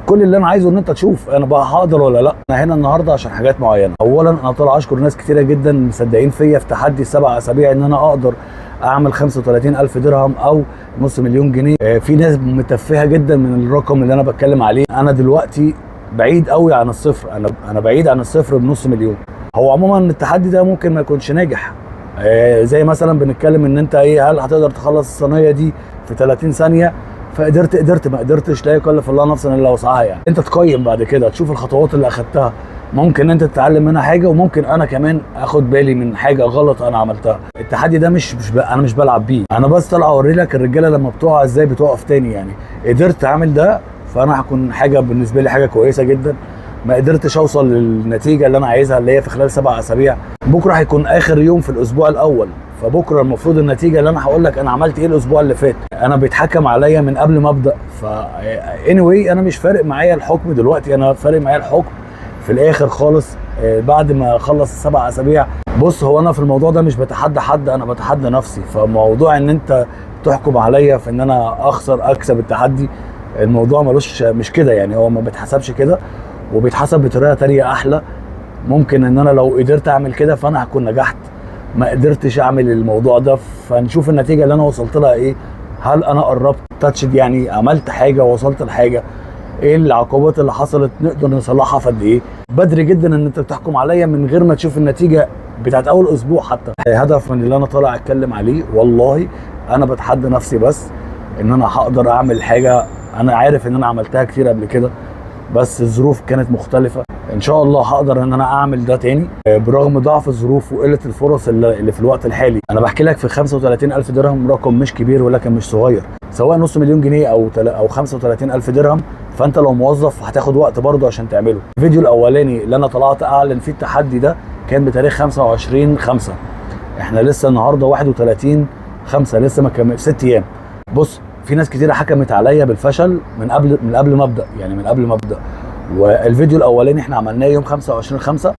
كل اللي انا عايزه ان انت تشوف انا بقى هقدر ولا لا. انا هنا النهارده عشان حاجات معينه. اولا انا طالع اشكر ناس كتيره جدا مصدقين فيا في تحدي 7 اسابيع ان انا اقدر اعمل 35,000 درهم او نص مليون جنيه. في ناس متفهه جدا من الرقم اللي انا بتكلم عليه. انا دلوقتي بعيد قوي عن الصفر، انا بعيد عن الصفر بنص مليون. هو عموما التحدي ده ممكن ما يكونش ناجح، زي مثلا بنتكلم ان انت ايه، هل هتقدر تخلص الصينيه دي في 30 ثانيه؟ فقدرت ما قدرتش، لا يكلف الله نفسا الا وسعها. يعني انت تقيم بعد كده، تشوف الخطوات اللي اخدتها، ممكن انت تتعلم منها حاجه، وممكن انا كمان اخد بالي من حاجه غلط انا عملتها. التحدي ده انا مش بلعب بيه، انا بس طالع اوري لك الرجاله لما بتقع ازاي بتقف تاني. يعني قدرت اعمل ده فانا هكون حاجه بالنسبه لي حاجه كويسه جدا. ما قدرتش اوصل للنتيجه اللي انا عايزها اللي هي في خلال 7 اسابيع، بكره هيكون اخر يوم في الاسبوع الاول، فبكره المفروض النتيجه اللي انا هقول لك انا عملت ايه الاسبوع اللي فات. انا بيتحكم عليا من قبل ما ابدا. anyway انا مش فارق معايا الحكم دلوقتي، انا فارق معايا الحكم في الاخر خالص بعد ما اخلص ال7 اسابيع. بص، هو انا في الموضوع ده مش بتحدى حد، انا بتحدى نفسي. فموضوع ان انت تحكم عليا في ان انا اكسب التحدي، الموضوع مش كده. يعني هو ما بيتحسبش كده، وبيتحسب بطريقه تانيه احلى. ممكن ان انا لو قدرت اعمل كده فانا هكون نجحت، ما قدرتش اعمل الموضوع ده فنشوف النتيجه اللي انا وصلت لها ايه. هل انا قربت تاتشد، يعني عملت حاجه ووصلت لحاجه؟ ايه العقوبات اللي حصلت نقدر نصلحها في قد ايه؟ بدري جدا ان انت تحكم عليا من غير ما تشوف النتيجه بتاعت اول اسبوع حتى. هدف من اللي انا طالع اتكلم عليه، والله انا بتحدى نفسي بس ان انا هقدر اعمل حاجه انا عارف ان انا عملتها كتير قبل كده، بس الظروف كانت مختلفه. ان شاء الله هقدر ان انا اعمل ده تاني برغم ضعف الظروف وقله الفرص اللي في الوقت الحالي. انا بحكي لك في 35,000 درهم، رقم مش كبير ولكن مش صغير، سواء نص مليون جنيه او 35,000 درهم. فانت لو موظف هتاخد وقت برضه عشان تعمله. الفيديو الاولاني اللي انا طلعت اعلن فيه التحدي ده كان بتاريخ 25/5، احنا لسه النهارده 31/5، لسه ما كمل 6 ايام. بص، في ناس كتيره حكمت عليا بالفشل من قبل ما ابدا، يعني من قبل ما ابدا. والفيديو الاولاني احنا عملناه يوم 25/5،